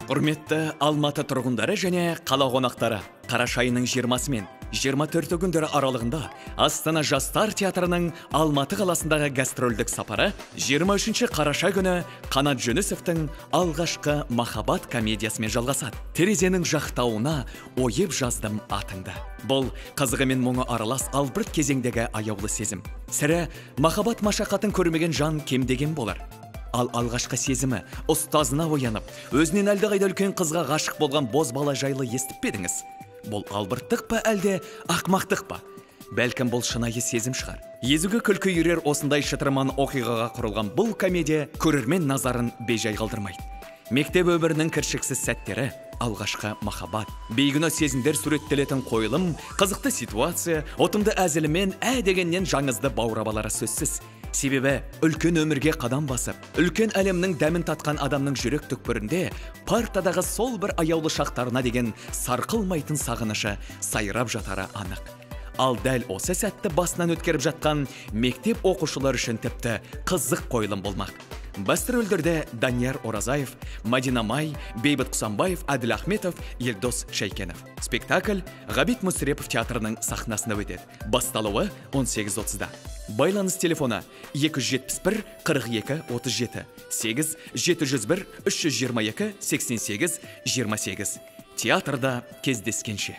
Құрметті Алматы тұрғындары және қала қонақтары, қараша айының 20 мен 24 күндері аралығында Астана Жастар театрының Алматы қаласындағы гастрольдік сапары 23 қараша күні Қанат Жүнісовтың алғашқы махаббат комедиясымен жалғасады. Терезенің жақтауына ойып жаздым атыңды. Бұл қызығы мен мұңы аралас албырт кезеңдегі аяулы сезім. Сірә махаббат машақатын көрмеген жан кемдеген болар. Ал алғашқы сезімі ұстазына оянып, өзінен әлдеқайда үлкен қызға ғашық болған боз бала жайлы естіп пе едіңіз? Бұл албырттық па әлде ақмақтық па? Бәлкім бұл шынайы сезім шығар. Езуге күлкі үйрер осындай шытырман оқиғаға құрылған бұл комедия көрермен назарын бейжай қалдырмайды. Мектеп өмірінің кіршіксіз сәттері, алғашқы махаббат, бейгүнә сезімдер суреттелетін қойылым, қызықты ситуация, отымды әзілімен дегеннен жаңызды баурап алары сөзсіз. Себебі үлкен өмірге қадам басып, үлкен әлемнің дәмін татқан адамның жүрек түкпірінде партадағы сол бір аяулы шақтарына деген сарқылмайтын сағынышы сайрап жатары анық. Ал дәл осы сәтті басынан өткеріп жатқан мектеп оқушылар үшін тіпті қызық қойылым болмақ. Басты рөлдерде Данияр Оразаев, Мадина Май, Бейбіт Құсанбаев, Әділ Ахметов, Елдос Шайкенов. Спектакль Ғабит Мүсірепов театрының сахнасында өтеді. Басталуы 18:30-да. Байланыс телефоны 271 42 37 8 701 322 88 28. Театрда кездескенше.